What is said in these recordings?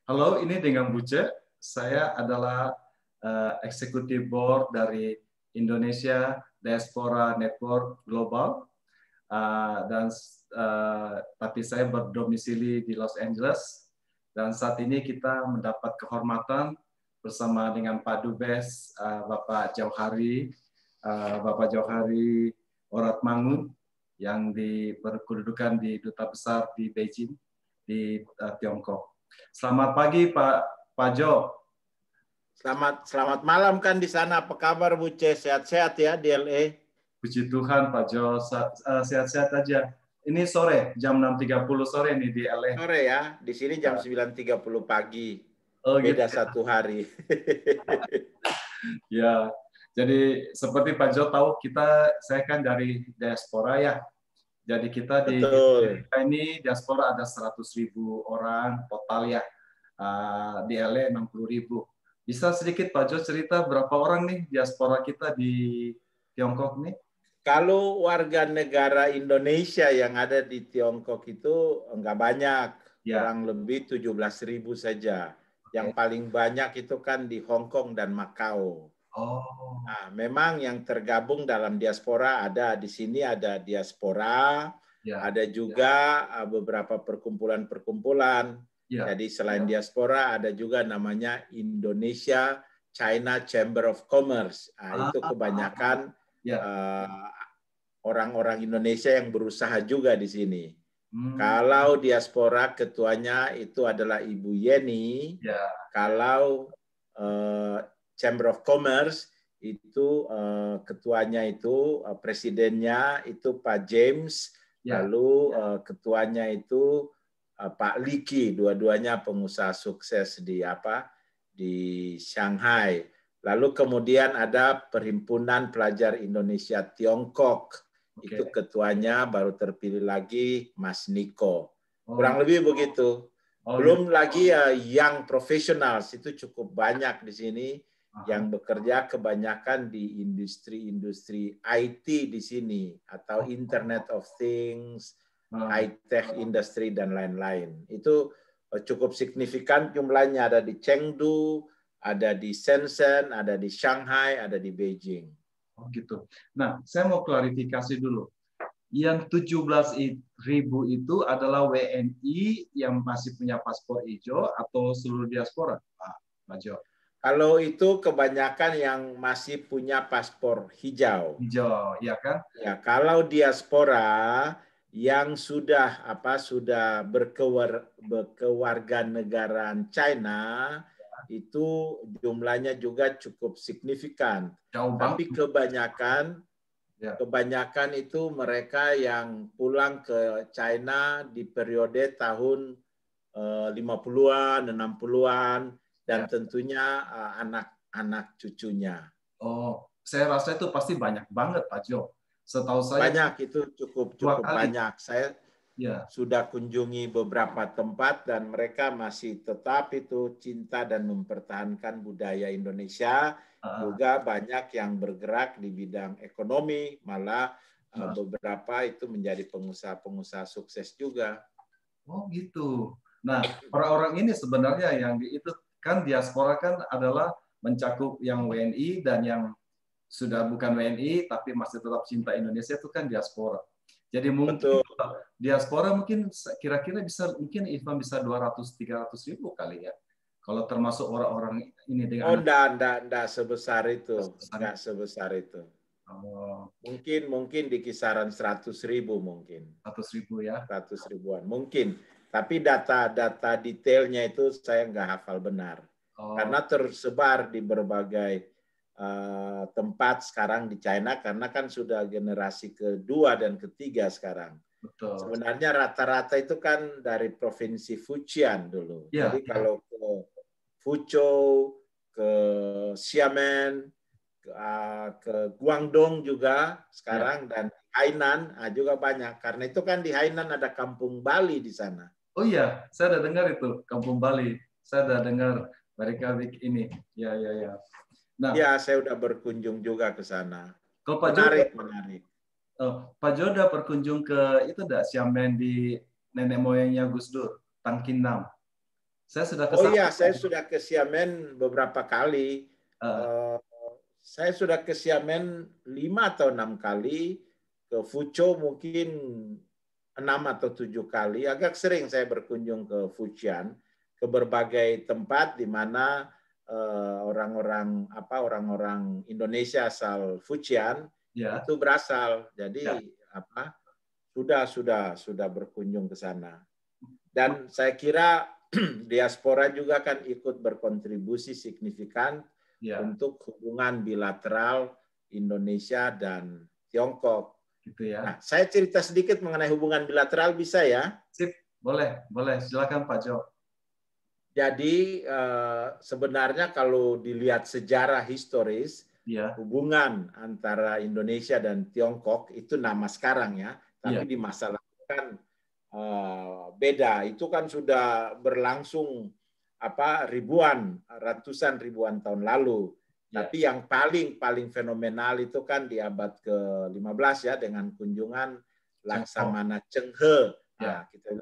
Halo, ini dengan Buce. Saya adalah Executive Board dari Indonesia Diaspora Network Global. Tapi saya berdomisili di Los Angeles, dan saat ini kita mendapat kehormatan bersama dengan Pak Dubes, Bapak Jauhari Oratmangun, yang berkedudukan di Duta Besar di Beijing di Tiongkok. Selamat pagi Pak Jo. Selamat malam kan di sana. Apa kabar Bu C? Sehat-sehat ya di LA? Puji Tuhan Pak Jo, sehat-sehat aja. Ini sore, jam 6.30 sore nih di LA. Sore ya, di sini jam 9.30 pagi. Oh, Beda gitu. satu hari. Ya, jadi seperti Pak Jo tahu, saya kan dari diaspora ya. Jadi kita di Betul. ini diaspora ada 100.000 orang total ya. Di LA 60.000. Bisa sedikit Pak Jo cerita berapa orang nih diaspora kita di Tiongkok nih? Kalau warga negara Indonesia yang ada di Tiongkok itu enggak banyak. Ya. Kurang lebih 17.000 saja. Yang Oke. paling banyak itu kan di Hong Kong dan Makau. Oh. Nah, memang yang tergabung dalam diaspora ada di sini, ada diaspora, Ya. ada juga beberapa perkumpulan-perkumpulan. Ya. Jadi selain diaspora ada juga namanya Indonesia China Chamber of Commerce. Nah, itu kebanyakan orang-orang Indonesia yang berusaha juga di sini. Kalau diaspora ketuanya itu adalah Ibu Yeni. Ya. Kalau Chamber of Commerce itu ketuanya itu presidennya itu Pak James, lalu ketuanya itu Pak Liki, dua-duanya pengusaha sukses di Shanghai. Lalu kemudian ada Perhimpunan Pelajar Indonesia Tiongkok. Itu ketuanya baru terpilih lagi Mas Niko. Kurang lebih begitu. Belum lagi young professionals, itu cukup banyak di sini yang bekerja kebanyakan di industri IT di sini atau Internet of Things, high-tech industry dan lain-lain. Itu cukup signifikan jumlahnya, ada di Chengdu, ada di Shenzhen, ada di Shanghai, ada di Beijing. Oh gitu. Nah, saya mau klarifikasi dulu. Yang 17.000 itu adalah WNI yang masih punya paspor hijau atau seluruh diaspora, Pak Jo? Kalau itu kebanyakan yang masih punya paspor hijau. Hijau, ya kan? Ya, kalau diaspora yang sudah berkewarganegaraan China itu jumlahnya juga cukup signifikan. Tapi kebanyakan itu mereka yang pulang ke China di periode tahun 50-an, 60-an, dan tentunya anak-anak cucunya. Oh, saya rasa itu pasti banyak banget, Pak Jo. Setahu saya banyak, itu cukup banyak. Saya sudah kunjungi beberapa tempat dan mereka masih tetap itu cinta dan mempertahankan budaya Indonesia. Juga banyak yang bergerak di bidang ekonomi, malah beberapa itu menjadi pengusaha-pengusaha sukses juga. Oh gitu. Nah, orang-orang ini sebenarnya yang itu kan diaspora kan adalah mencakup yang WNI dan yang sudah bukan WNI tapi masih tetap cinta Indonesia, itu kan diaspora. Jadi mungkin diaspora mungkin kira-kira mungkin Ivan bisa 200-300 ribu kali ya. Kalau termasuk orang-orang ini dengan enggak sebesar itu. Enggak sebesar itu. Mungkin di kisaran 100.000 mungkin. 100.000 ya. 100 ribuan mungkin. Tapi data detailnya itu saya nggak hafal benar. Karena tersebar di berbagai tempat sekarang di China, karena kan sudah generasi kedua dan ketiga sekarang. Betul. Sebenarnya rata-rata itu kan dari provinsi Fujian dulu. Jadi kalau ke Fuzhou, ke Xiamen, ke Guangdong juga sekarang, dan Hainan juga banyak. Karena itu kan di Hainan ada kampung Bali di sana. Oh iya, saya udah dengar itu kampung Bali. Saya udah dengar mereka ini. Ya. Nah, ya, saya udah berkunjung juga ke sana. Kalau Pak menarik. Pak Jo udah berkunjung ke itu Xiamen di nenek moyangnya Gus Dur, Tangkinam. Saya sudah ke Oh sana. iya, saya sudah ke Xiamen beberapa kali. Uh, Saya sudah ke Xiamen 5 atau 6 kali, ke Fuzhou mungkin 6 atau 7 kali. Agak sering saya berkunjung ke Fujian, ke berbagai tempat di mana orang-orang Indonesia asal Fujian ya, itu berasal. ya. Jadi sudah berkunjung ke sana. Dan saya kira diaspora juga kan ikut berkontribusi signifikan Ya, untuk hubungan bilateral Indonesia dan Tiongkok. gitu ya. Nah, saya cerita sedikit mengenai hubungan bilateral, bisa ya? Sip, boleh, boleh. Silakan Pak Jo. Jadi sebenarnya kalau dilihat sejarah historis, Ya, hubungan antara Indonesia dan Tiongkok itu nama sekarang ya, ya, tapi di masa lalu kan beda. Itu kan sudah berlangsung ratusan ribuan tahun lalu. ya. Tapi yang paling fenomenal itu kan di abad ke-15 ya, dengan kunjungan Laksamana Cheng He. Ya, Nah, kita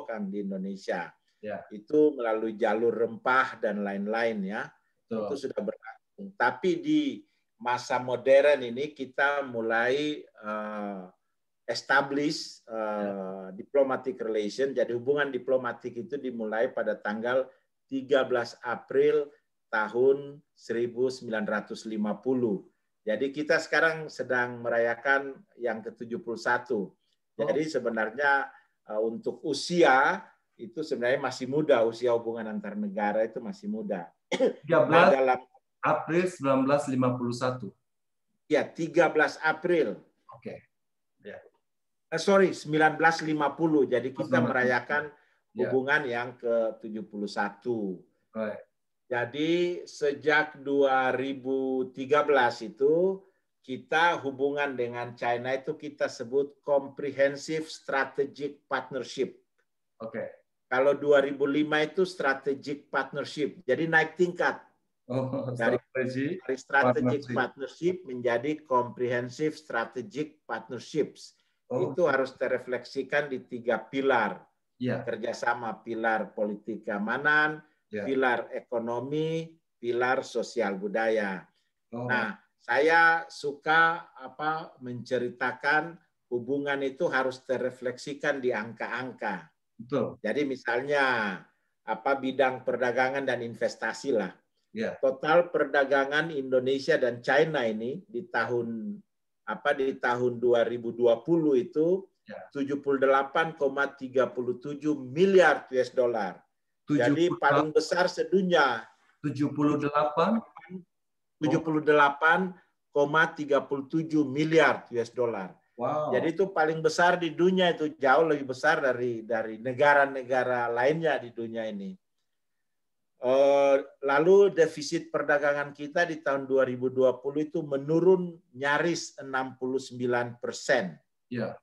kan di Indonesia. ya, Itu melalui jalur rempah dan lain-lain ya. Itu betul. sudah berlangsung. Tapi di masa modern ini kita mulai establish diplomatic relation. Jadi hubungan diplomatik itu dimulai pada tanggal 13 April tahun 1950. Jadi kita sekarang sedang merayakan yang ke-71. Jadi sebenarnya untuk usia itu sebenarnya masih muda, usia hubungan antar negara itu masih muda. 13 Nah, dalam April 1951. ya 13 April. Oke. Ya. Sorry, 1950. Jadi kita 1950. merayakan Ya. hubungan yang ke-71. Baik. Jadi sejak 2013 itu kita hubungan dengan China itu kita sebut Comprehensive Strategic Partnership. Oke. Kalau 2005 itu Strategic Partnership. Jadi naik tingkat. Oh, Dari Strategic partnership. Partnership menjadi Comprehensive Strategic Partnerships. Oh, Itu harus terefleksikan di 3 pilar. ya. Kerjasama, pilar politik keamanan, Ya. pilar ekonomi, pilar sosial budaya. Oh. Nah, saya suka menceritakan hubungan itu harus terefleksikan di angka-angka. Betul. Jadi misalnya bidang perdagangan dan investasi lah. Ya. Total perdagangan Indonesia dan China ini di tahun 2020 itu 78,37 miliar US dollar. Jadi paling besar sedunia. 78,37 miliar US dollar. Wow. Jadi itu paling besar di dunia, itu jauh lebih besar dari negara-negara lainnya di dunia ini. Lalu defisit perdagangan kita di tahun 2020 itu menurun nyaris 69%. Ya.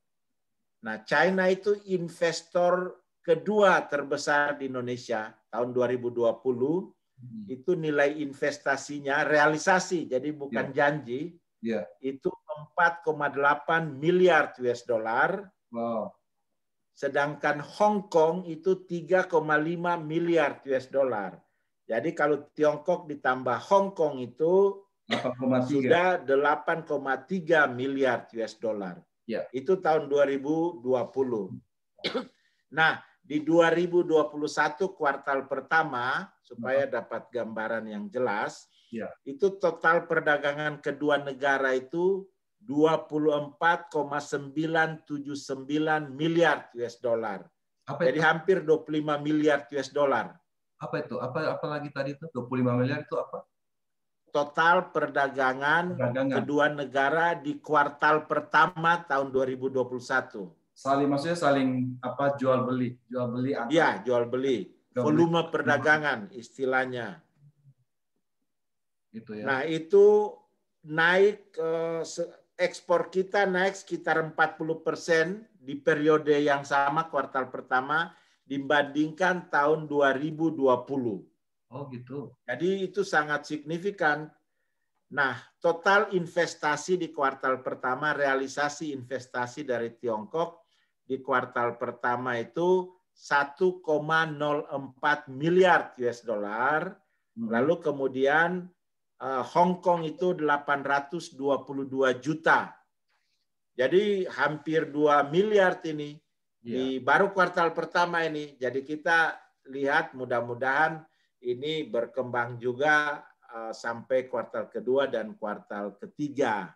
Nah, China itu investor kedua terbesar di Indonesia tahun 2020. Itu nilai investasinya realisasi, jadi bukan janji. Itu 4,8 miliar US dollar. Wow. Sedangkan Hong Kong itu 3,5 miliar US dollar. Jadi kalau Tiongkok ditambah Hong Kong itu 8,3. sudah 8,3 miliar US dollar. Ya. Itu tahun 2020. Nah, di 2021 kuartal pertama, supaya dapat gambaran yang jelas, itu total perdagangan kedua negara itu 24,979 miliar US dollar. Jadi hampir 25 miliar US dollar. Apa itu? Apa lagi tadi itu? 25 miliar itu apa? Total perdagangan kedua negara di kuartal pertama tahun 2021. Maksudnya saling jual beli antar. Iya, jual beli. Volume perdagangan istilahnya. Itu ya. Nah, itu naik ekspor kita naik sekitar 40% di periode yang sama kuartal pertama dibandingkan tahun 2020. Oh gitu. Jadi itu sangat signifikan. Nah, total investasi di kuartal pertama, realisasi investasi dari Tiongkok di kuartal pertama itu 1,04 miliar US dollar. Lalu kemudian Hong Kong itu 822 juta. Jadi hampir 2 miliar ini di baru kuartal pertama ini. Jadi kita lihat mudah-mudahan ini berkembang juga sampai kuartal kedua dan kuartal ketiga.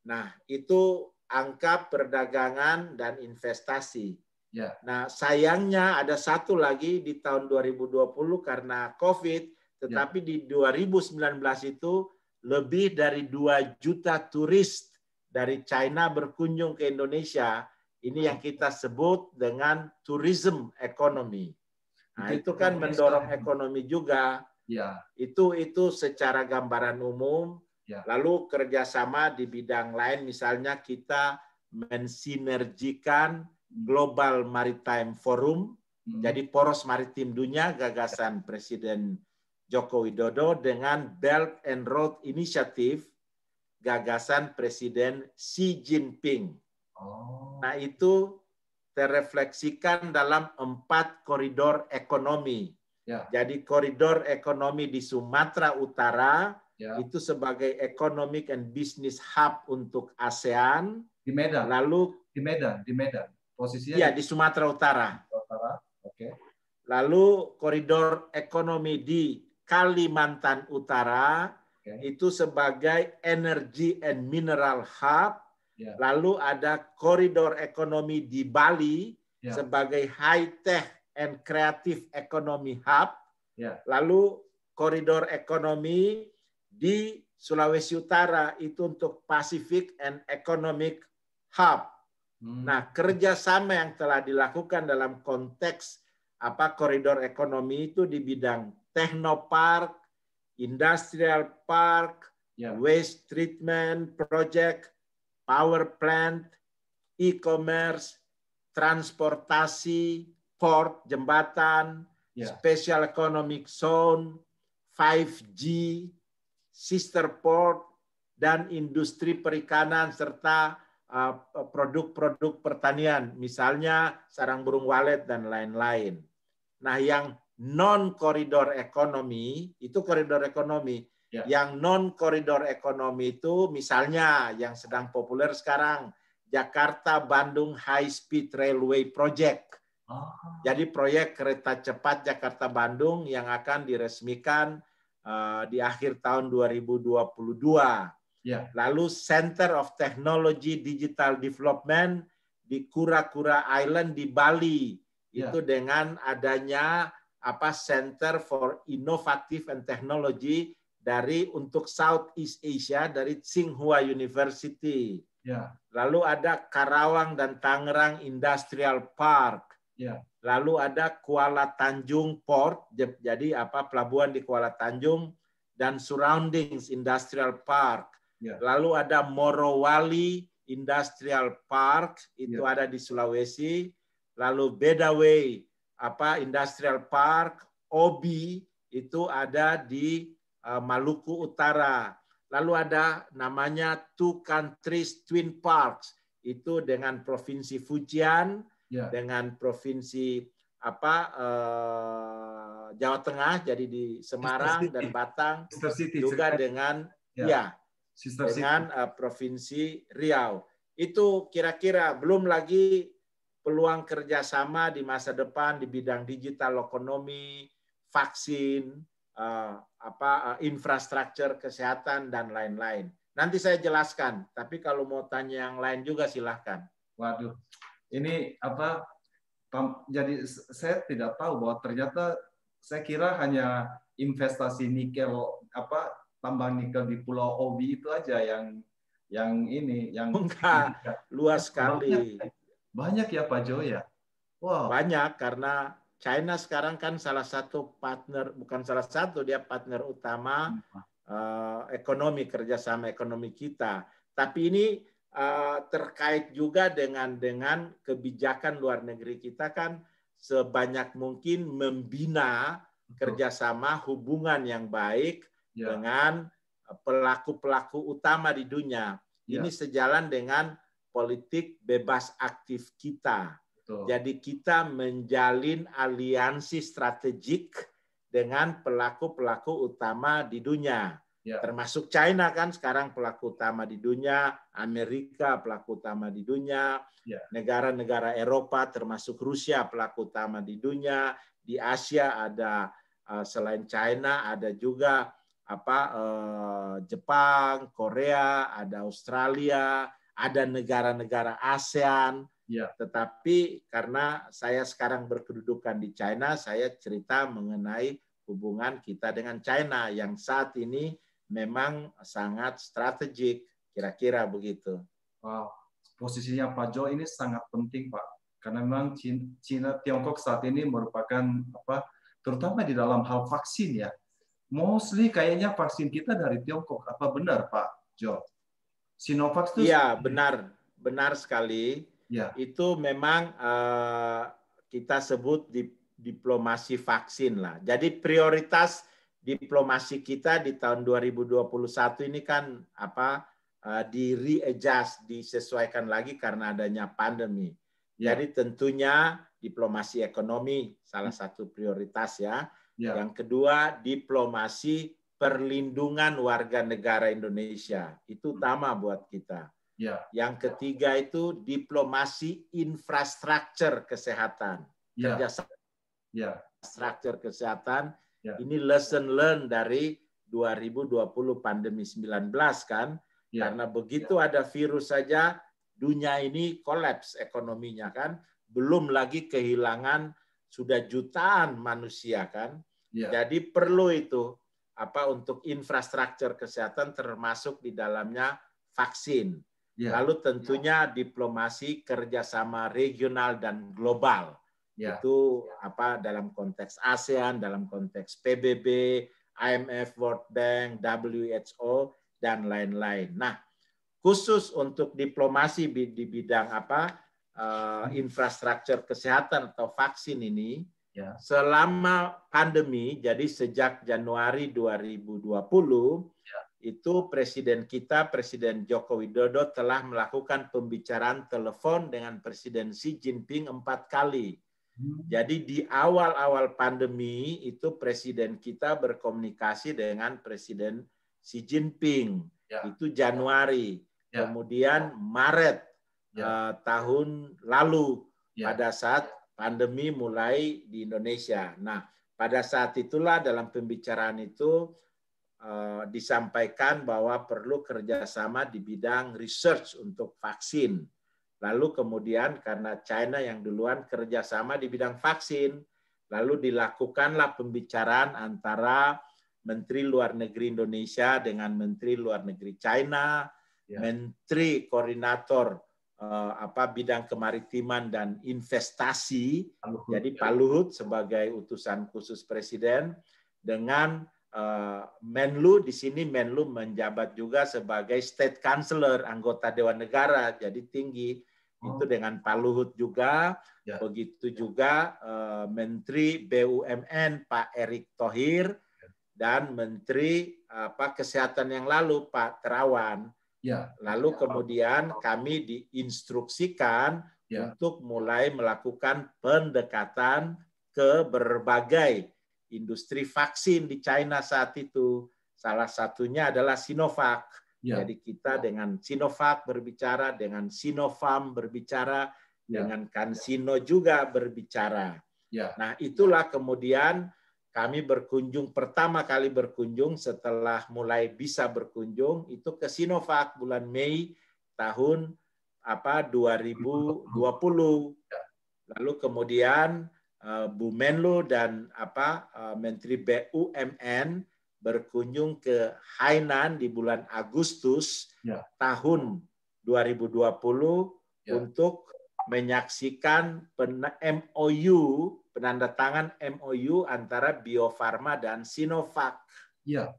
Nah, itu angka perdagangan dan investasi. Nah, sayangnya ada satu lagi di tahun 2020 karena COVID, tetapi di 2019 itu lebih dari 2 juta turis dari China berkunjung ke Indonesia. Ini yang kita sebut dengan tourism economy. Nah, itu kan mendorong ekonomi juga. Itu secara gambaran umum. Lalu kerjasama di bidang lain, misalnya kita mensinergikan Global Maritime Forum, jadi poros maritim dunia, gagasan Presiden Joko Widodo, dengan Belt and Road Initiative, gagasan Presiden Xi Jinping. Nah, itu terrefleksikan dalam 4 koridor ekonomi. Jadi koridor ekonomi di Sumatera Utara itu sebagai economic and business hub untuk ASEAN. Di Medan. Lalu di Medan. Posisinya iya, di Sumatera Utara. Lalu koridor ekonomi di Kalimantan Utara itu sebagai energy and mineral hub. Lalu ada koridor ekonomi di Bali sebagai high tech and creative economy hub. Lalu koridor ekonomi di Sulawesi Utara itu untuk Pacific and Economic Hub. Nah, kerjasama yang telah dilakukan dalam konteks koridor ekonomi itu di bidang technopark, industrial park, waste treatment project, power plant, e-commerce, transportasi, port, jembatan, special economic zone, 5G, sister port, dan industri perikanan serta produk-produk pertanian, misalnya sarang burung walet dan lain-lain. Nah, yang non-koridor ekonomi, itu koridor ekonomi. Yang non-koridor ekonomi itu misalnya yang sedang populer sekarang, Jakarta-Bandung High Speed Railway Project. Jadi proyek kereta cepat Jakarta-Bandung yang akan diresmikan di akhir tahun 2022. Lalu Center of Technology Digital Development di Kura-Kura Island di Bali. Itu dengan adanya Center for Innovative and Technology untuk Southeast Asia dari Tsinghua University. Lalu ada Karawang dan Tangerang Industrial Park. Lalu ada Kuala Tanjung Port, jadi pelabuhan di Kuala Tanjung dan surroundings Industrial Park. Lalu ada Morowali Industrial Park, itu ada di Sulawesi. Lalu Bedawai Industrial Park, Obi itu ada di Maluku Utara. Lalu ada namanya Two Countries Twin Parks, itu dengan Provinsi Fujian, dengan Provinsi Jawa Tengah, jadi di Semarang dan Batang, juga dengan Provinsi Riau. Itu kira-kira, belum lagi peluang kerjasama di masa depan di bidang digital ekonomi, vaksin, infrastruktur kesehatan dan lain-lain. Nanti saya jelaskan, tapi kalau mau tanya yang lain juga silahkan. Waduh, ini jadi saya tidak tahu bahwa ternyata saya kira hanya investasi nikel tambang nikel di Pulau Obi itu aja yang enggak, luas sekali. Banyak ya Pak Jo ya. Wow. Banyak karena China sekarang kan salah satu partner, bukan salah satu, dia partner utama ekonomi, kerjasama ekonomi kita. Tapi ini terkait juga dengan kebijakan luar negeri kita kan sebanyak mungkin membina kerjasama hubungan yang baik dengan pelaku-pelaku utama di dunia. Ini sejalan dengan politik bebas aktif kita. Betul. Jadi kita menjalin aliansi strategik dengan pelaku-pelaku utama di dunia. Ya. Termasuk China kan sekarang pelaku utama di dunia, Amerika pelaku utama di dunia, Ya. negara-negara Eropa termasuk Rusia pelaku utama di dunia, di Asia ada selain China ada juga Jepang, Korea, ada Australia, ada negara-negara ASEAN. Ya. Tetapi karena saya sekarang berkedudukan di China, saya cerita mengenai hubungan kita dengan China yang saat ini memang sangat strategik, kira-kira begitu. Wow, posisinya Pak Jo ini sangat penting, Pak. Karena memang China, Tiongkok saat ini merupakan terutama di dalam hal vaksin ya. Mostly kayaknya vaksin kita dari Tiongkok. Apa benar, Pak Jo? Sinovac itu? Iya, benar sekali. Ya. Itu memang kita sebut diplomasi vaksin lah. Jadi prioritas diplomasi kita di tahun 2021 ini kan di readjust, disesuaikan lagi karena adanya pandemi. Ya. Jadi tentunya diplomasi ekonomi salah satu prioritas ya. Ya. Yang kedua diplomasi perlindungan warga negara Indonesia. Itu utama buat kita. Ya. Yang ketiga itu diplomasi infrastruktur kesehatan. Ya. Kerjasama infrastruktur kesehatan. Ya. Ini lesson learned dari 2020 pandemi 19 kan. Ya. Karena begitu ada virus saja dunia ini kolaps ekonominya kan. Belum lagi kehilangan sudah jutaan manusia kan. Ya. Jadi perlu itu untuk infrastruktur kesehatan termasuk di dalamnya vaksin. Ya. Lalu tentunya diplomasi kerjasama regional dan global. Ya. Itu dalam konteks ASEAN, dalam konteks PBB, IMF, World Bank, WHO, dan lain-lain. Nah, khusus untuk diplomasi di bidang infrastruktur kesehatan atau vaksin ini, ya. Selama pandemi, jadi sejak Januari 2020, ya. Itu Presiden kita, Presiden Joko Widodo telah melakukan pembicaraan telepon dengan Presiden Xi Jinping 4 kali. Jadi di awal-awal pandemi itu Presiden kita berkomunikasi dengan Presiden Xi Jinping. Ya. Itu Januari. Ya. Kemudian Maret tahun lalu pada saat pandemi mulai di Indonesia. Nah, pada saat itulah dalam pembicaraan itu disampaikan bahwa perlu kerjasama di bidang research untuk vaksin. Lalu kemudian karena China yang duluan kerjasama di bidang vaksin, lalu dilakukanlah pembicaraan antara Menteri Luar Negeri Indonesia dengan Menteri Luar Negeri China, ya. Menteri Koordinator bidang kemaritiman dan investasi, jadi Pak Luhut sebagai utusan khusus Presiden, dengan Menlu, di sini Menlu menjabat juga sebagai State Councilor, anggota Dewan Negara, jadi tinggi, itu dengan Pak Luhut juga, ya. Begitu juga Menteri BUMN Pak Erick Thohir, dan Menteri Kesehatan yang lalu Pak Terawan. Ya. Lalu kemudian kami diinstruksikan untuk mulai melakukan pendekatan ke berbagai industri vaksin di China saat itu. Salah satunya adalah Sinovac. Ya. Jadi kita dengan Sinovac berbicara, dengan Sinopharm berbicara, dengan CanSino juga berbicara. Ya. Nah, itulah kemudian kami pertama kali berkunjung setelah mulai bisa berkunjung itu ke Sinovac bulan Mei tahun 2020. Lalu kemudian Bu Menlu dan Menteri BUMN berkunjung ke Hainan di bulan Agustus tahun 2020 untuk menyaksikan MOU, penandatangan MOU antara Bio Farma dan Sinovac. Ya.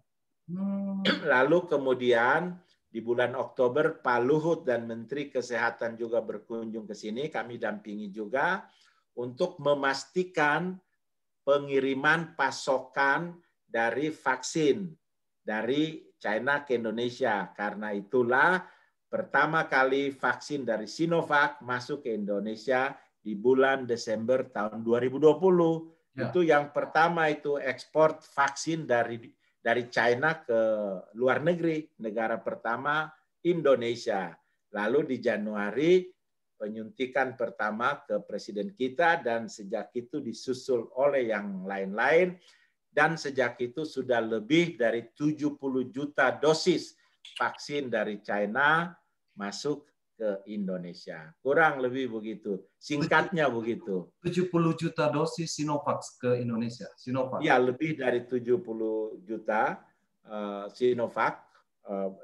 Lalu kemudian di bulan Oktober Pak Luhut dan Menteri Kesehatan juga berkunjung ke sini, kami dampingi juga untuk memastikan pengiriman pasokan dari vaksin dari China ke Indonesia. Karena itulah pertama kali vaksin dari Sinovac masuk ke Indonesia di bulan Desember tahun 2020. Ya. Itu yang pertama itu ekspor vaksin dari China ke luar negeri. Negara pertama Indonesia. Lalu di Januari penyuntikan pertama ke presiden kita dan sejak itu disusul oleh yang lain-lain dan sejak itu sudah lebih dari 70 juta dosis vaksin dari China masuk ke Indonesia. Kurang lebih begitu. Singkatnya begitu. 70 juta dosis Sinovac ke Indonesia. Sinovac. Ya, lebih dari 70 juta Sinovac.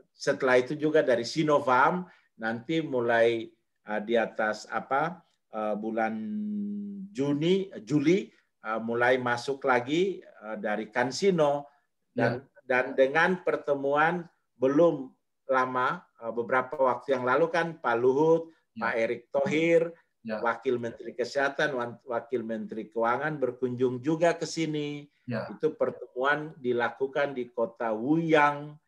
Setelah itu juga dari Sinovac nanti mulai di atas bulan Juli mulai masuk lagi dari CanSino dan dengan pertemuan belum lama beberapa waktu yang lalu kan Pak Luhut, Pak Erick Thohir, Wakil Menteri Kesehatan, Wakil Menteri Keuangan berkunjung juga ke sini. Itu pertemuan dilakukan di kota Wuyang.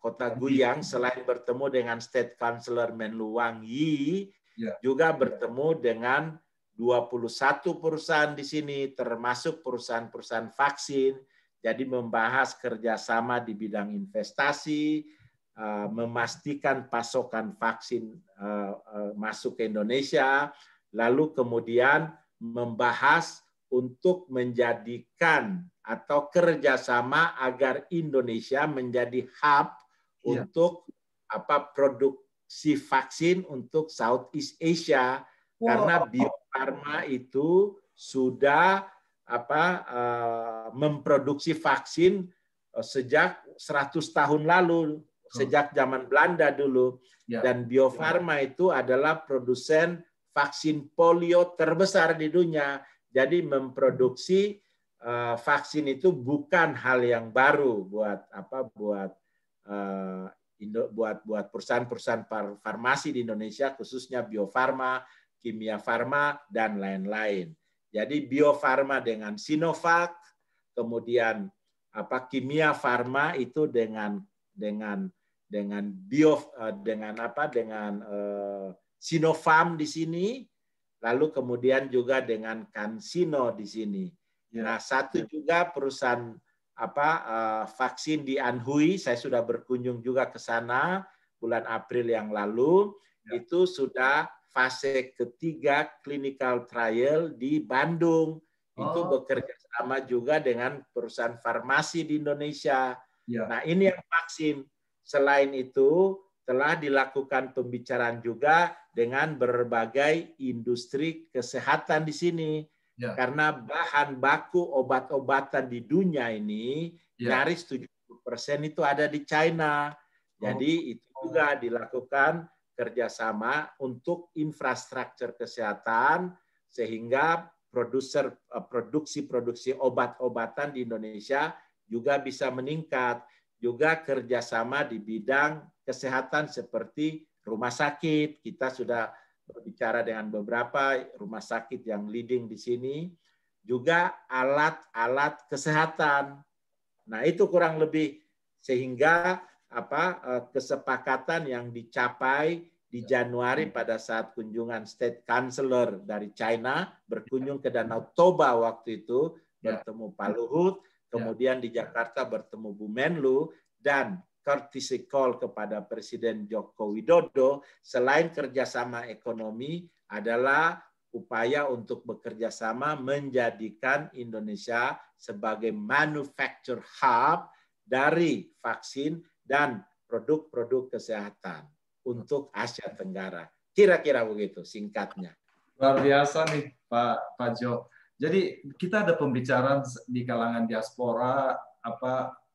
Kota Guyang, selain bertemu dengan State Councilor Menlu Wang Yi, juga bertemu dengan 21 perusahaan di sini, termasuk perusahaan-perusahaan vaksin. Jadi membahas kerjasama di bidang investasi, memastikan pasokan vaksin masuk ke Indonesia, lalu kemudian membahas untuk menjadikan atau kerjasama agar Indonesia menjadi hub untuk produksi vaksin untuk Southeast Asia. Karena Bio Farma itu sudah memproduksi vaksin sejak 100 tahun lalu, sejak zaman Belanda dulu. Dan Bio Farma itu adalah produsen vaksin polio terbesar di dunia. Jadi memproduksi vaksin itu bukan hal yang baru buat perusahaan-perusahaan farmasi di Indonesia, khususnya Bio Farma, Kimia Farma, dan lain-lain. Jadi Bio Farma dengan Sinovac, kemudian Kimia Farma itu dengan Sinopharm di sini, lalu kemudian juga dengan CanSino di sini. Nah, satu juga perusahaan vaksin di Anhui, saya sudah berkunjung juga ke sana bulan April yang lalu, itu sudah fase ketiga clinical trial di Bandung. Itu bekerja sama juga dengan perusahaan farmasi di Indonesia. Nah, ini yang vaksin. Selain itu, telah dilakukan pembicaraan juga dengan berbagai industri kesehatan di sini. Karena bahan baku obat-obatan di dunia ini nyaris 70% itu ada di China. Jadi itu juga dilakukan kerjasama untuk infrastruktur kesehatan sehingga produksi obat-obatan di Indonesia juga bisa meningkat. Juga kerjasama di bidang kesehatan seperti rumah sakit. Kita sudah berbicara dengan beberapa rumah sakit yang leading di sini. Juga alat-alat kesehatan. Nah, itu kurang lebih sehingga kesepakatan yang dicapai di Januari pada saat kunjungan State Councilor dari China berkunjung ke Danau Toba waktu itu, bertemu Pak Luhut, kemudian di Jakarta bertemu Bu Menlu, dan courtesy call kepada Presiden Joko Widodo, selain kerjasama ekonomi adalah upaya untuk bekerja sama menjadikan Indonesia sebagai manufacture hub dari vaksin dan produk-produk kesehatan untuk Asia Tenggara. Kira-kira begitu singkatnya. Luar biasa nih Pak Jo. Jadi kita ada pembicaraan di kalangan diaspora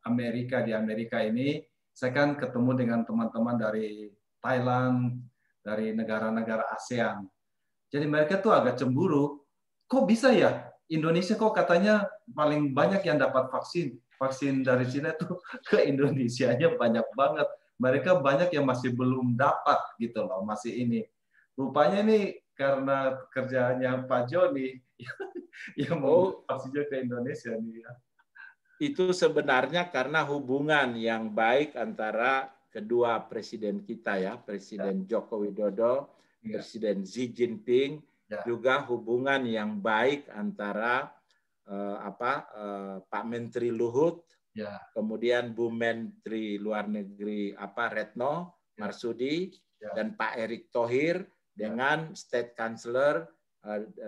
Amerika di Amerika ini. Saya kan ketemu dengan teman-teman dari Thailand, dari negara-negara ASEAN. Jadi mereka tuh agak cemburu. Kok bisa ya Indonesia kok katanya paling banyak yang dapat vaksin. Vaksin dari Cina tuh ke Indonesianya banyak banget. Mereka banyak yang masih belum dapat gitu loh, masih ini. Rupanya ini karena kerjanya Pak Joni yang mau vaksinnya ke Indonesia nih ya. Itu sebenarnya karena hubungan yang baik antara kedua presiden kita ya, Presiden Joko Widodo Presiden Xi Jinping, juga hubungan yang baik antara Pak Menteri Luhut, kemudian Bu Menteri Luar Negeri Retno Marsudi, dan Pak Erick Thohir dengan State Chancellor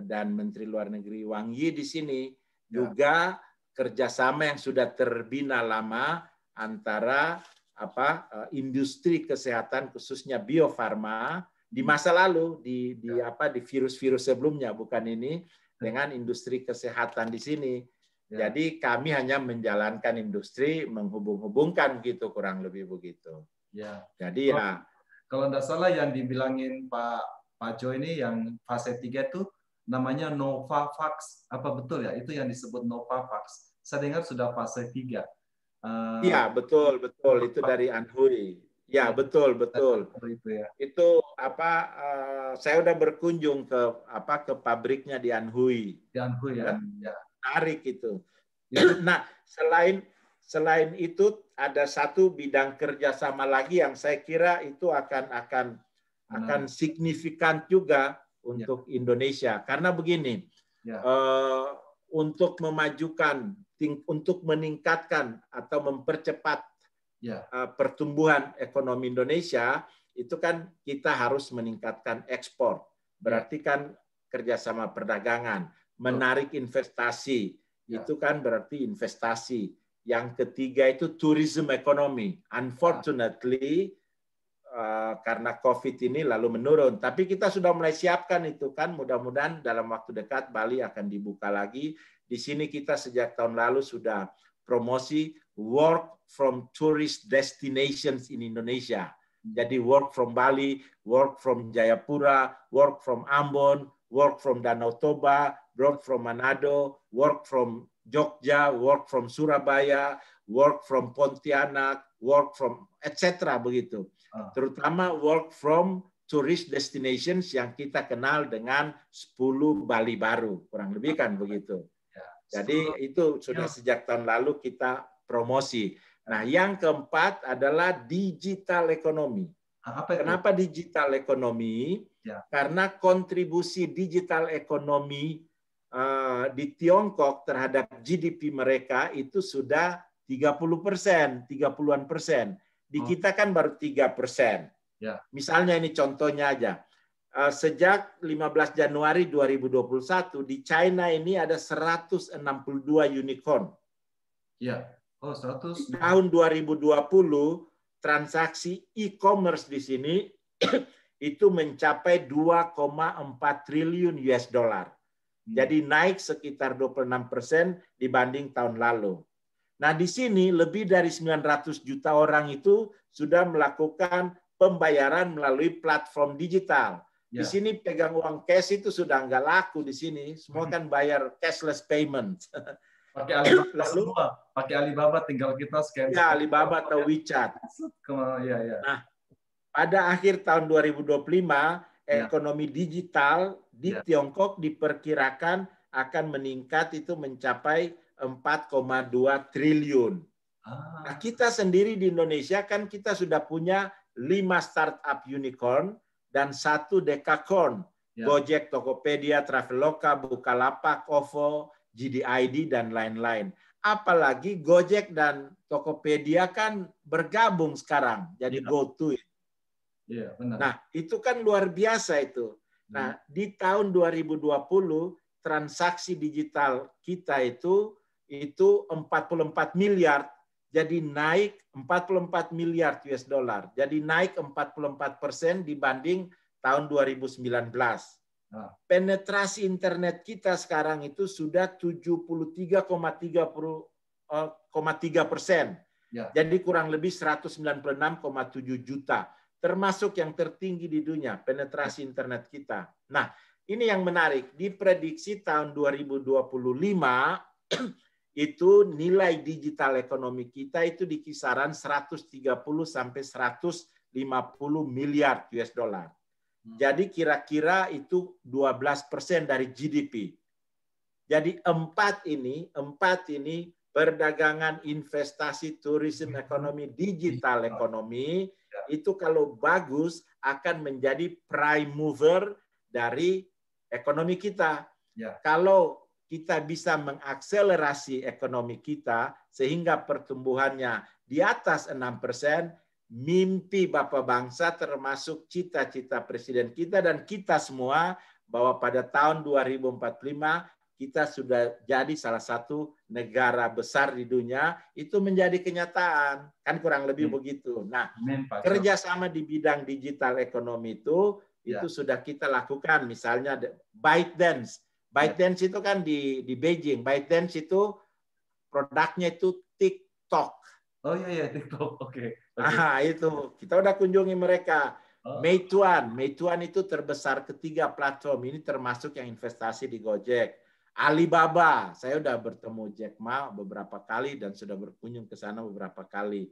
dan Menteri Luar Negeri Wang Yi di sini, juga kerjasama yang sudah terbina lama antara industri kesehatan khususnya Bio Farma di masa lalu di virus-virus sebelumnya, bukan ini, dengan industri kesehatan di sini. Jadi kami hanya menjalankan industri, menghubung-hubungkan gitu, kurang lebih begitu. Jadi kalau tidak salah yang dibilangin Pak Jo ini yang fase 3 itu namanya Novavax, apa betul ya? Itu yang disebut Novavax. Saya dengar sudah fase 3. Iya, betul itu dari Anhui. Ya, betul. Itu saya udah berkunjung ke pabriknya di Anhui. Di Anhui ya. Menarik itu. Nah, selain itu ada satu bidang kerjasama lagi yang saya kira itu akan signifikan juga untuk Indonesia. Karena begini, untuk memajukan, untuk meningkatkan atau mempercepat pertumbuhan ekonomi Indonesia, itu kan kita harus meningkatkan ekspor. Berarti kan kerjasama perdagangan, menarik investasi, itu kan berarti investasi. Yang ketiga itu tourism economy. Unfortunately, karena COVID ini lalu menurun. Tapi kita sudah mulai siapkan itu kan, mudah-mudahan dalam waktu dekat Bali akan dibuka lagi. Di sini kita sejak tahun lalu sudah promosi work from tourist destinations in Indonesia. Jadi work from Bali, work from Jayapura, work from Ambon, work from Danau Toba, work from Manado, work from Jogja, work from Surabaya, work from Pontianak, work from etc. begitu. Terutama work from tourist destinations yang kita kenal dengan 10 Bali baru, kurang lebih kan begitu. Jadi itu sudah sejak tahun lalu kita promosi. Nah, yang keempat adalah digital ekonomi. Kenapa digital ekonomi? Karena kontribusi digital ekonomi di Tiongkok terhadap GDP mereka itu sudah 30%, 30-an persen. Di kita kan baru 3%. Misalnya ini contohnya aja. Sejak 15 Januari 2021 di China ini ada 162 unicorn. Tahun 2020 transaksi e-commerce di sini itu mencapai 2,4 triliun US dollar. Jadi naik sekitar 26% dibanding tahun lalu. Nah, di sini lebih dari 900 juta orang itu sudah melakukan pembayaran melalui platform digital. Di sini pegang uang cash itu sudah nggak laku di sini. Semua kan bayar cashless payment. Pakai Alibaba semua. Pakai Alibaba tinggal kita scan. Ya, Alibaba atau WeChat. Nah, pada akhir tahun 2025, ekonomi digital di Tiongkok diperkirakan akan meningkat itu mencapai 4,2 triliun. Nah, kita sendiri di Indonesia kan kita sudah punya 5 startup unicorn dan 1 dekakorn. Gojek, Tokopedia, Traveloka, Bukalapak, OVO, JDID, dan lain-lain. Apalagi Gojek dan Tokopedia kan bergabung sekarang jadi GoTo. Nah, itu kan luar biasa itu. Nah, di tahun 2020 transaksi digital kita itu 44 miliar, jadi naik 44 miliar US dollar. Jadi naik 44% dibanding tahun 2019. Penetrasi internet kita sekarang itu sudah 73,3%. Jadi kurang lebih 196,7 juta. Termasuk yang tertinggi di dunia, penetrasi internet kita. Nah, ini yang menarik. Diprediksi tahun 2025, itu nilai digital ekonomi kita itu di kisaran 130 sampai 150 miliar US dollar. Jadi kira-kira itu 12% dari GDP. Jadi empat ini perdagangan, investasi, tourism ekonomi, digital ekonomi itu kalau bagus akan menjadi prime mover dari ekonomi kita. Ya. Kalau kita bisa mengakselerasi ekonomi kita sehingga pertumbuhannya di atas 6%, mimpi Bapak Bangsa termasuk cita-cita Presiden kita dan kita semua bahwa pada tahun 2045 kita sudah jadi salah satu negara besar di dunia, itu menjadi kenyataan. Kan kurang lebih begitu. Nah, kerjasama di bidang digital ekonomi itu sudah kita lakukan. Misalnya ByteDance. ByteDance itu kan di Beijing. ByteDance itu produknya itu TikTok. Oh iya, TikTok. Oke. Itu kita udah kunjungi mereka. Meituan itu terbesar ketiga platform. Ini termasuk yang investasi di Gojek. Alibaba, saya udah bertemu Jack Ma beberapa kali dan sudah berkunjung ke sana beberapa kali.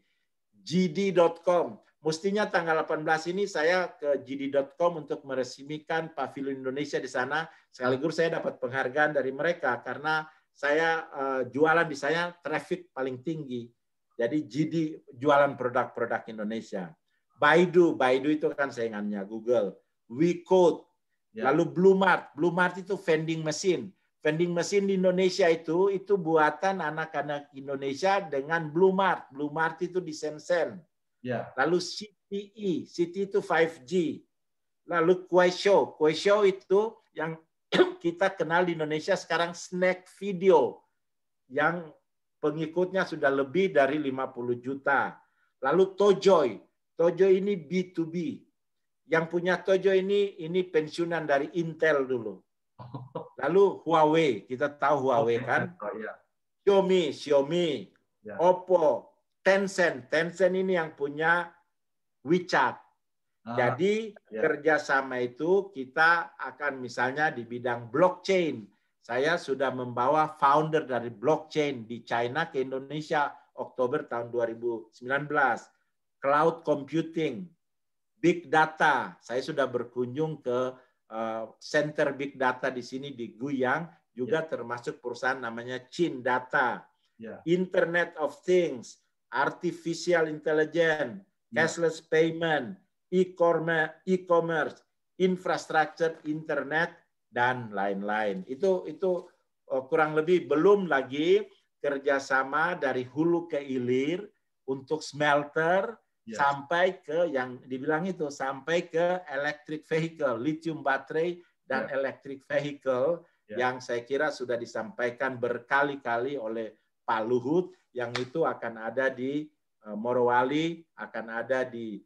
JD.com, mestinya tanggal 18 ini saya ke JD.com untuk meresmikan pavilion Indonesia di sana. Sekaligus saya dapat penghargaan dari mereka karena saya jualan di sana traffic paling tinggi. Jadi JD jualan produk-produk Indonesia. Baidu itu kan saingannya Google. WeCode, lalu Blue Mart itu vending machine. Vending machine di Indonesia itu buatan anak-anak Indonesia dengan Blue Mart. Blue Mart itu di Shenzhen. Lalu CTE itu 5G. Lalu Kuaishou itu yang kita kenal di Indonesia sekarang snack video yang pengikutnya sudah lebih dari 50 juta. Lalu Tojoy ini B2B. Yang punya Tojoy ini pensiunan dari Intel dulu. Lalu Huawei, kita tahu Huawei kan? Xiaomi, Oppo, Tencent ini yang punya WeChat. Jadi kerjasama itu kita akan misalnya di bidang blockchain. Saya sudah membawa founder dari blockchain di China ke Indonesia Oktober tahun 2019. Cloud computing, big data. Saya sudah berkunjung ke center big data di sini di Guiyang, juga termasuk perusahaan namanya Chin Data. Internet of Things, artificial intelligence, cashless payment, e-commerce, infrastructure internet dan lain-lain. Itu kurang lebih, belum lagi kerjasama dari hulu ke hilir untuk smelter sampai ke yang dibilang itu, sampai ke electric vehicle, lithium baterai dan electric vehicle yang saya kira sudah disampaikan berkali-kali oleh Pak Luhut, yang itu akan ada di Morowali, akan ada di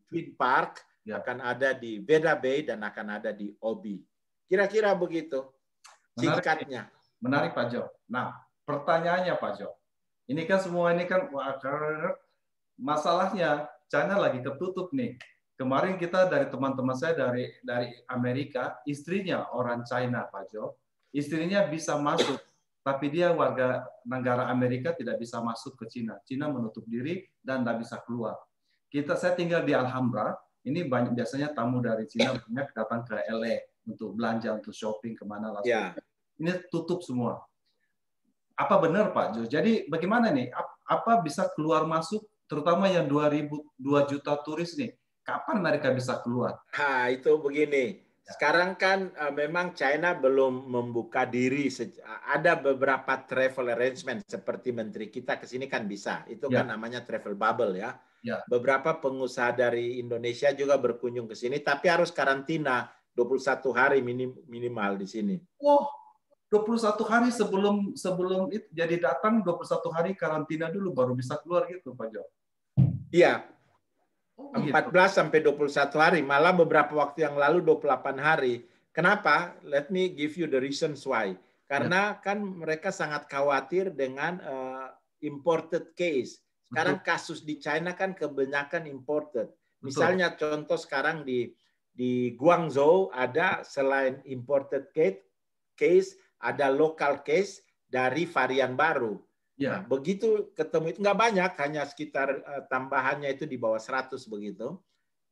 Twin Park, akan ada di Veda Bay dan akan ada di Obi. Kira-kira begitu singkatnya. Menarik Pak Jo. Nah, pertanyaannya Pak Jo, ini kan semua ini kan masalahnya China lagi ketutup nih. Kemarin kita dari teman-teman saya dari Amerika, istrinya orang China Pak Jo, istrinya bisa masuk, tapi dia warga negara Amerika tidak bisa masuk ke China. China menutup diri dan tidak bisa keluar. Saya tinggal di Alhambra, ini biasanya tamu dari China banyak datang ke LA untuk belanja, untuk shopping kemana lah. Ini tutup semua. Apa benar Pak Jo? Jadi bagaimana nih? Apa bisa keluar masuk, terutama yang 2 juta turis nih? Kapan mereka bisa keluar? Itu begini. Sekarang kan memang China belum membuka diri. Ada beberapa travel arrangement seperti menteri kita ke sini kan bisa. Itu kan namanya travel bubble ya. Beberapa pengusaha dari Indonesia juga berkunjung ke sini, tapi harus karantina 21 hari minimal di sini. 21 hari sebelum itu jadi datang 21 hari karantina dulu baru bisa keluar gitu Pak Jo. Iya. 14 sampai 21 hari, malah beberapa waktu yang lalu 28 hari. Kenapa? Let me give you the reasons why. Karena kan mereka sangat khawatir dengan imported case. Sekarang kasus di China kan kebanyakan imported. Misalnya contoh sekarang di Guangzhou ada selain imported case ada local case dari varian baru. Nah, begitu ketemu itu nggak banyak, hanya sekitar tambahannya itu di bawah 100 begitu.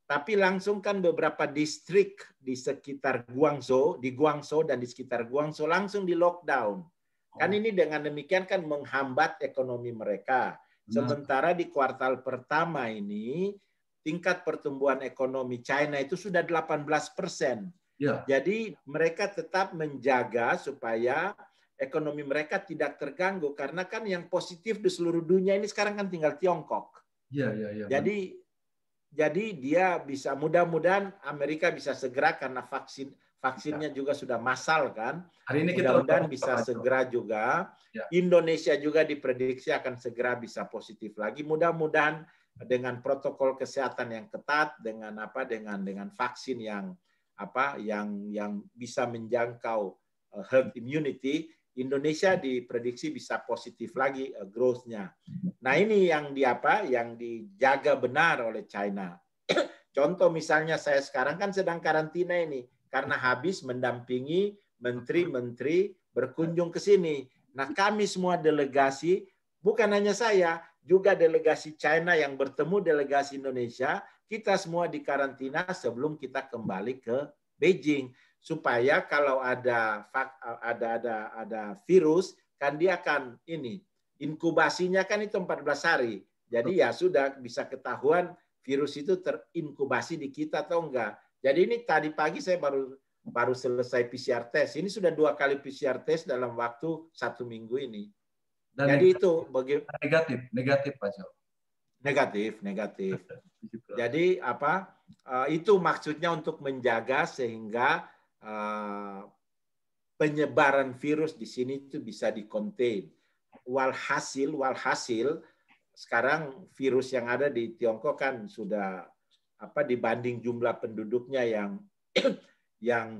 Tapi langsung kan beberapa distrik di sekitar Guangzhou, di Guangzhou dan di sekitar Guangzhou langsung di lockdown. Kan ini dengan demikian kan menghambat ekonomi mereka. Sementara di kuartal pertama ini tingkat pertumbuhan ekonomi China itu sudah 18%. Ya. Jadi mereka tetap menjaga supaya ekonomi mereka tidak terganggu, karena kan yang positif di seluruh dunia ini sekarang kan tinggal Tiongkok. Iya, iya, iya. Jadi dia bisa, mudah-mudahan Amerika bisa segera, karena vaksinnya juga sudah massal kan. Hari ini kita mudah-mudahan bisa segera juga. Ya. Indonesia juga diprediksi akan segera bisa positif lagi. Mudah-mudahan dengan protokol kesehatan yang ketat, dengan vaksin yang bisa menjangkau herd immunity, Indonesia diprediksi bisa positif lagi growth-nya. Nah, ini yang dijaga benar oleh China. Contoh misalnya saya sekarang kan sedang karantina ini karena habis mendampingi menteri-menteri berkunjung ke sini. Nah, kami semua delegasi, bukan hanya saya, juga delegasi China yang bertemu delegasi Indonesia, kita semua dikarantina sebelum kita kembali ke Beijing, supaya kalau ada virus kan dia akan inkubasinya kan itu 14 hari. Jadi ya sudah bisa ketahuan virus itu terinkubasi di kita atau enggak. Jadi ini tadi pagi saya baru selesai PCR test. Ini sudah 2 kali PCR test dalam waktu 1 minggu ini. Dan jadi itu negatif Pak Jo. Negatif. Jadi itu maksudnya untuk menjaga sehingga penyebaran virus di sini itu bisa di-contain. Walhasil sekarang virus yang ada di Tiongkok kan sudah dibanding jumlah penduduknya yang 1,46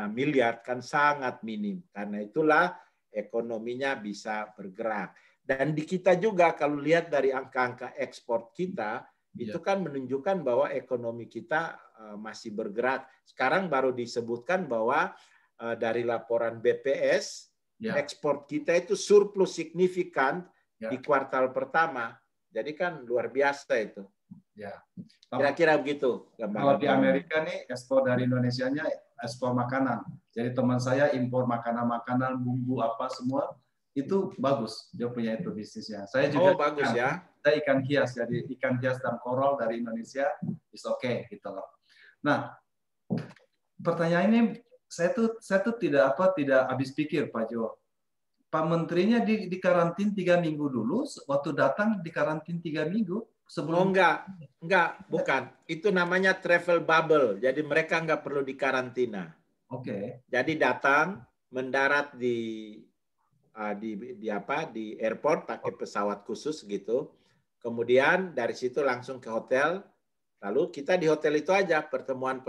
miliar kan sangat minim. Karena itulah ekonominya bisa bergerak. Dan di kita juga kalau lihat dari angka-angka ekspor kita, itu kan menunjukkan bahwa ekonomi kita masih bergerak. Sekarang baru disebutkan bahwa dari laporan BPS, ekspor kita itu surplus signifikan di kuartal pertama. Jadi kan luar biasa itu. Ya. Kira-kira begitu. Kalau di Amerika nih ekspor dari Indonesianya ekspor makanan. Jadi teman saya impor makanan-makanan, bumbu apa semua itu bagus. Dia punya itu bisnisnya. Saya juga bagus ya. Saya ikan hias, jadi ikan hias dan korol dari Indonesia is okay gitu loh. Nah, pertanyaan ini saya tuh tidak habis pikir Pak Jo. Pak Menterinya di karantin 3 minggu dulu, waktu datang di karantin 3 minggu sebelum. Enggak, bukan. Itu namanya travel bubble. Jadi mereka enggak perlu dikarantina. Oke. Jadi datang, mendarat di airport pakai pesawat khusus gitu. Kemudian dari situ langsung ke hotel. Lalu kita di hotel itu aja pertemuan.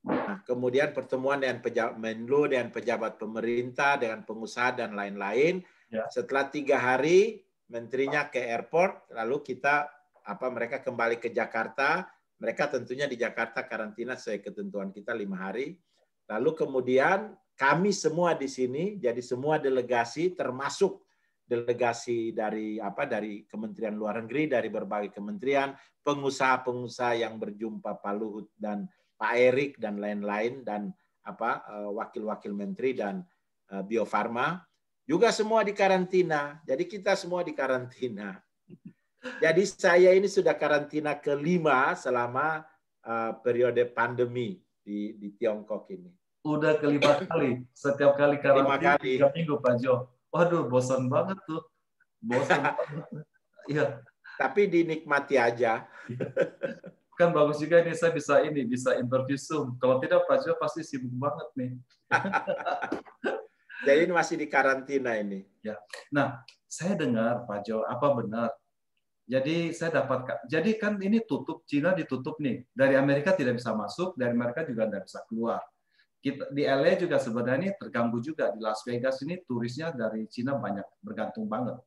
Nah, kemudian pertemuan dengan Menlu, dengan pejabat pemerintah, dengan pengusaha dan lain-lain. Ya. Setelah 3 hari menterinya ke airport, lalu mereka kembali ke Jakarta. Mereka tentunya di Jakarta karantina sesuai ketentuan kita 5 hari. Lalu kemudian kami semua di sini, jadi semua delegasi termasuk delegasi dari Kementerian Luar Negeri, dari berbagai kementerian, pengusaha-pengusaha yang berjumpa Pak Luhut dan Pak Erik dan lain-lain, dan wakil-wakil menteri dan Bio Farma juga semua dikarantina. Jadi kita semua dikarantina. Jadi saya ini sudah karantina ke-5 selama periode pandemi di Tiongkok ini. Udah ke-5 kali. Setiap kali karantina 3 minggu Pak Jo. Waduh, bosan banget tuh. Bosan banget. Iya. Tapi dinikmati aja. Kan bagus juga ini saya bisa interview Zoom. Kalau tidak Pak Jo pasti sibuk banget nih. Jadi ini masih di karantina ini. Ya. Nah, saya dengar Pak Jo, apa benar? Jadi jadi kan ini Cina ditutup nih. Dari Amerika tidak bisa masuk, dari Amerika juga tidak bisa keluar. Di LA juga sebenarnya terganggu juga. Di Las Vegas ini turisnya dari Cina banyak, bergantung banget.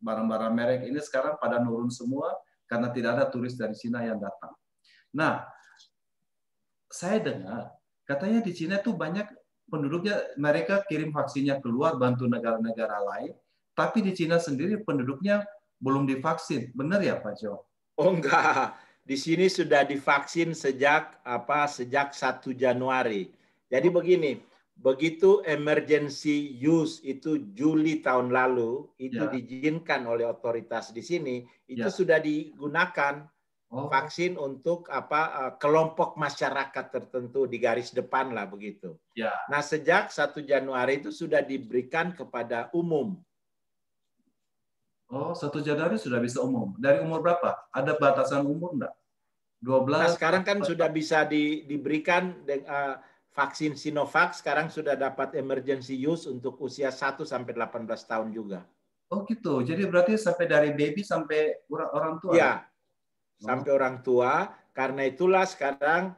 Barang-barang merek ini sekarang pada nurun semua karena tidak ada turis dari Cina yang datang. Nah, saya dengar katanya di Cina itu banyak penduduknya, mereka kirim vaksinnya keluar bantu negara-negara lain, tapi di Cina sendiri penduduknya belum divaksin. Benar ya Pak Jo? Oh enggak. Di sini sudah divaksin sejak 1 Januari. Jadi begini, begitu emergency use itu Juli tahun lalu, itu diizinkan oleh otoritas di sini, itu sudah digunakan vaksin untuk kelompok masyarakat tertentu di garis depan lah begitu. Nah, sejak 1 Januari itu sudah diberikan kepada umum. Oh, 1 Januari sudah bisa umum. Dari umur berapa? Ada batasan umur enggak? 12. Nah, sekarang kan sudah bisa diberikan vaksin Sinovac, sekarang sudah dapat emergency use untuk usia 1 sampai 18 tahun juga. Oh gitu. Jadi berarti sampai dari baby sampai orang tua. Ya, sampai orang tua. Karena itulah sekarang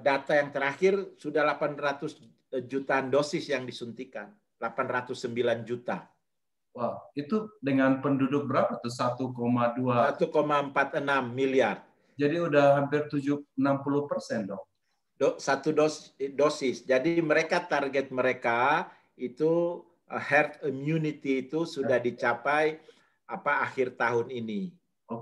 data yang terakhir sudah 800 jutaan dosis yang disuntikan. 809 juta. Wah, itu dengan penduduk berapa tuh? 1,2. 1,46 miliar. Jadi udah hampir 60% dong. Satu dosis. Jadi mereka target mereka itu herd immunity itu sudah dicapai akhir tahun ini.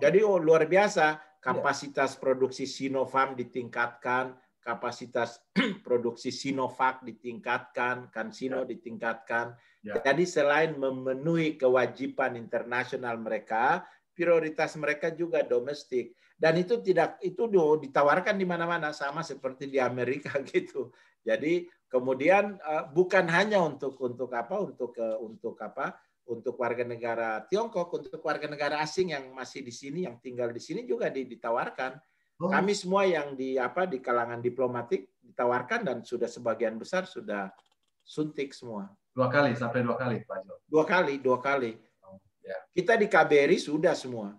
Jadi luar biasa, kapasitas produksi Sinopharm ditingkatkan, kapasitas produksi Sinovac ditingkatkan, CanSino ditingkatkan. Jadi selain memenuhi kewajiban internasional mereka, prioritas mereka juga domestik. Dan itu ditawarkan di mana-mana, sama seperti di Amerika gitu. Jadi kemudian bukan hanya untuk warga negara Tiongkok, untuk warga negara asing yang masih di sini, yang tinggal di sini juga ditawarkan. Kami semua yang di kalangan diplomatik ditawarkan dan sudah sebagian besar sudah suntik semua. 2 kali sampai 2 kali, Pak Jo. 2 kali. Kita di KBRI sudah semua.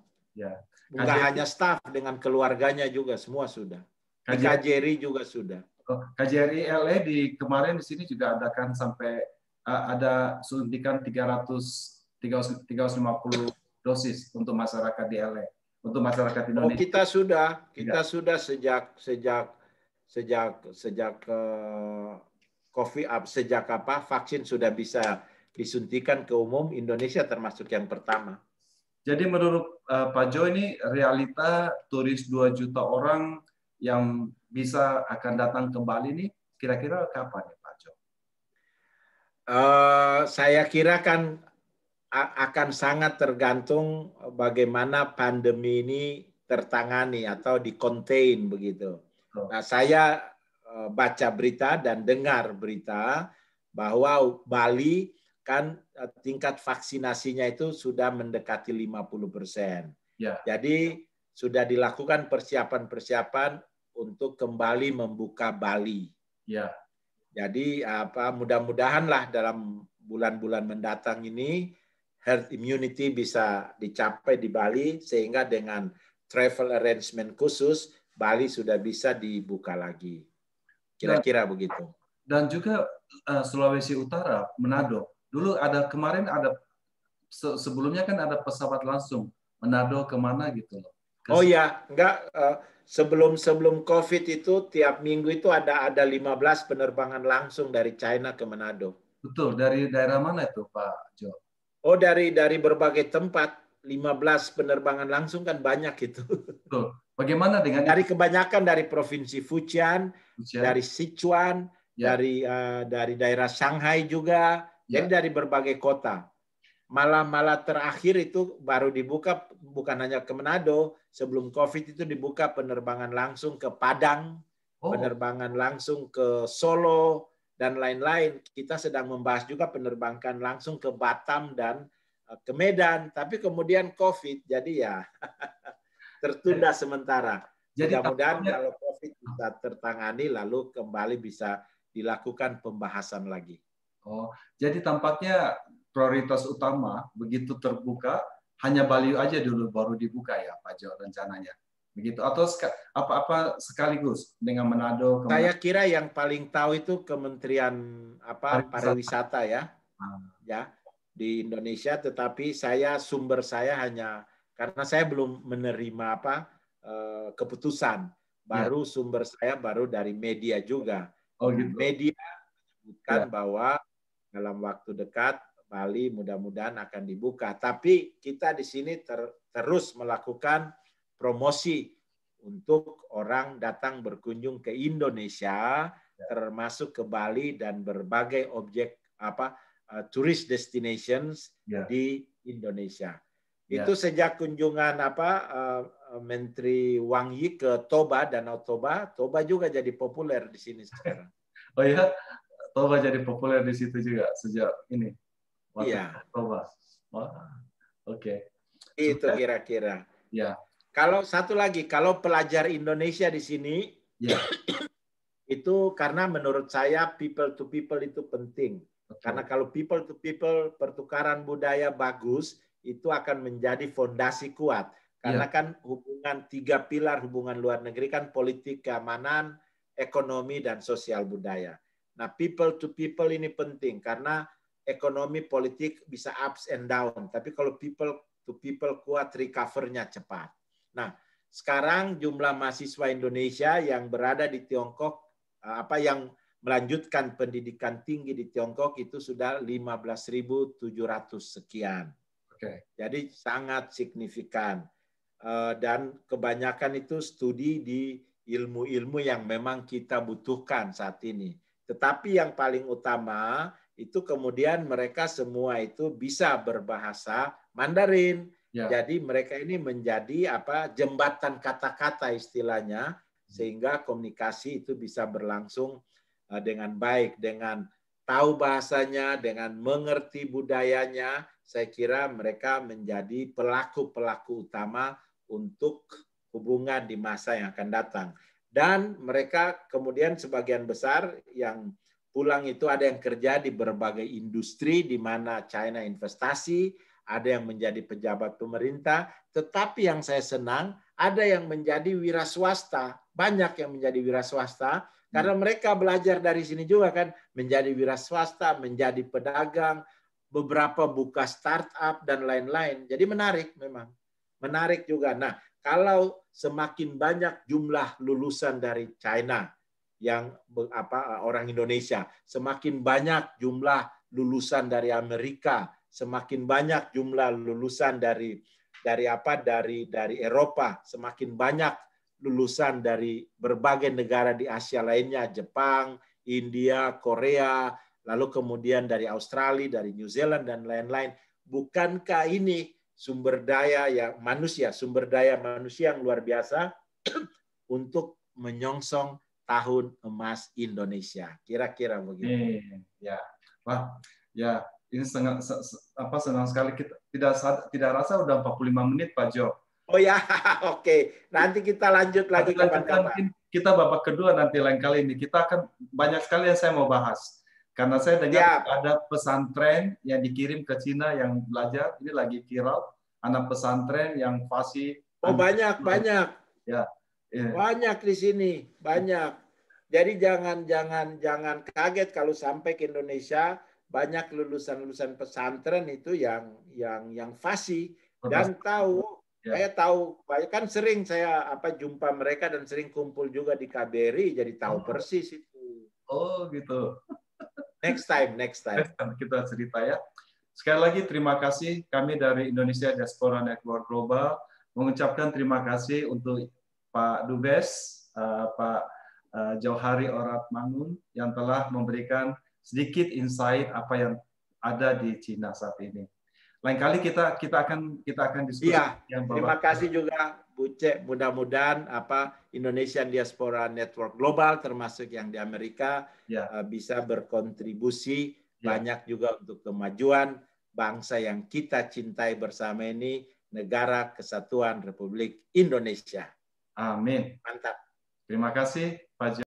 Enggak hanya staf, dengan keluarganya juga semua sudah. Di KJRI juga sudah. KJRI LA kemarin di sini juga adakan sampai ada suntikan 350 dosis untuk masyarakat di LA, untuk masyarakat Indonesia. Kita sudah sejak vaksin sudah bisa disuntikan ke umum, Indonesia termasuk yang pertama. Jadi menurut Pak Jo, ini realita turis 2 juta orang yang bisa akan datang ke Bali ini kira-kira kapan ya Pak Jo? Saya kira kan akan sangat tergantung bagaimana pandemi ini tertangani atau di-contain begitu. Nah, saya baca berita dan dengar berita bahwa Bali kan tingkat vaksinasinya itu sudah mendekati 50%. Jadi sudah dilakukan persiapan-persiapan untuk kembali membuka Bali. Jadi mudah-mudahan lah dalam bulan-bulan mendatang ini herd immunity bisa dicapai di Bali, sehingga dengan travel arrangement khusus Bali sudah bisa dibuka lagi. Kira-kira begitu. Dan juga Sulawesi Utara, Manado. Dulu kemarin ada sebelumnya kan ada pesawat langsung Manado kemana gitu loh. Oh ya, enggak, sebelum COVID itu tiap minggu itu ada 15 penerbangan langsung dari China ke Manado. Betul, dari daerah mana itu Pak Jo? Oh, dari berbagai tempat. 15 penerbangan langsung kan banyak itu. Betul. Bagaimana dengan kebanyakan dari provinsi Fujian, dari Sichuan, dari daerah Shanghai juga, jadi dari berbagai kota. Malah terakhir itu baru dibuka, bukan hanya ke Manado, sebelum COVID itu dibuka penerbangan langsung ke Padang, penerbangan langsung ke Solo, dan lain-lain. Kita sedang membahas juga penerbangan langsung ke Batam dan ke Medan, tapi kemudian COVID, jadi ya tertunda sementara. Mudah-mudahan kalau COVID bisa tertangani, lalu kembali bisa dilakukan pembahasan lagi. Oh, jadi tampaknya prioritas utama begitu terbuka hanya Bali aja dulu baru dibuka ya Pak Jo rencananya. Begitu atau apa sekaligus dengan Manado? Saya kira yang paling tahu itu Kementerian Pariwisata ya. Ya. Di Indonesia, tetapi sumber saya hanya karena saya belum menerima keputusan, sumber saya baru dari media juga. Gitu. Media menyebutkan bahwa dalam waktu dekat Bali mudah-mudahan akan dibuka. Tapi kita di sini terus melakukan promosi untuk orang datang berkunjung ke Indonesia termasuk ke Bali dan berbagai objek tourist destinations di Indonesia. Itu sejak kunjungan Menteri Wang Yi ke Toba, Danau Toba, Toba juga jadi populer di sini sekarang. Oh ya, Toba jadi populer di situ juga sejak ini. Iya. Toba. Oke. Itu kira-kira. Ya. Kalau satu lagi, kalau pelajar Indonesia di sini, itu karena menurut saya people to people itu penting. Karena kalau people to people pertukaran budaya bagus, itu akan menjadi fondasi kuat. Karena kan hubungan 3 pilar hubungan luar negeri kan politik, keamanan, ekonomi, dan sosial budaya. Nah, people to people ini penting karena ekonomi politik bisa ups and down. Tapi kalau people to people kuat, recover-nya cepat. Nah, sekarang jumlah mahasiswa Indonesia yang berada di Tiongkok, yang melanjutkan pendidikan tinggi di Tiongkok itu sudah 15.700 sekian. Jadi sangat signifikan. Dan kebanyakan itu studi di ilmu-ilmu yang memang kita butuhkan saat ini. Tetapi yang paling utama itu kemudian mereka semua itu bisa berbahasa Mandarin. Jadi mereka ini menjadi jembatan kata-kata istilahnya, sehingga komunikasi itu bisa berlangsung dengan baik, dengan tahu bahasanya, dengan mengerti budayanya. Saya kira mereka menjadi pelaku-pelaku utama untuk hubungan di masa yang akan datang. Dan mereka kemudian sebagian besar yang pulang itu ada yang kerja di berbagai industri di mana China investasi, ada yang menjadi pejabat pemerintah, tetapi yang saya senang ada yang menjadi wira swasta, banyak yang menjadi wira swasta karena mereka belajar dari sini juga kan, menjadi wira swasta, menjadi pedagang, beberapa buka startup dan lain-lain. Jadi menarik memang. Menarik juga. Nah, kalau semakin banyak jumlah lulusan dari China yang orang Indonesia, semakin banyak jumlah lulusan dari Amerika, semakin banyak jumlah lulusan dari Eropa, semakin banyak lulusan dari berbagai negara di Asia lainnya, Jepang, India, Korea, lalu kemudian dari Australia, dari New Zealand dan lain-lain. Bukankah ini sumber daya manusia yang luar biasa untuk menyongsong tahun emas Indonesia? Kira-kira begitu. Ya, wah, ya ini senang sekali kita tidak rasa udah 45 menit Pak Jo. Oh ya, oke. Nanti kita lanjut lagi kapan-kapan. Kita babak kedua nanti lain kali ini. Kita akan banyak sekali yang saya mau bahas. Karena saya dengar ada pesantren yang dikirim ke Cina yang belajar, ini lagi viral, anak pesantren yang fasih. Oh banyak. Ya. Banyak di sini, banyak. Jadi jangan kaget kalau sampai ke Indonesia banyak lulusan pesantren itu yang fasih dan tahu. Saya tahu, kan sering saya jumpa mereka dan sering kumpul juga di KBRI, jadi tahu persis itu. Oh gitu. Next time. Kita cerita ya. Sekali lagi terima kasih kami dari Indonesia Diaspora Network Global mengucapkan terima kasih untuk Pak Dubes, Pak Jauhari Oratmangun yang telah memberikan sedikit insight apa yang ada di Cina saat ini. Lain kali kita akan diskusi. Iya, terima kasih juga Bu Cek. Mudah-mudahan Indonesian Diaspora Network Global termasuk yang di Amerika bisa berkontribusi banyak juga untuk kemajuan bangsa yang kita cintai bersama ini, Negara Kesatuan Republik Indonesia. Amin. Mantap. Terima kasih Pak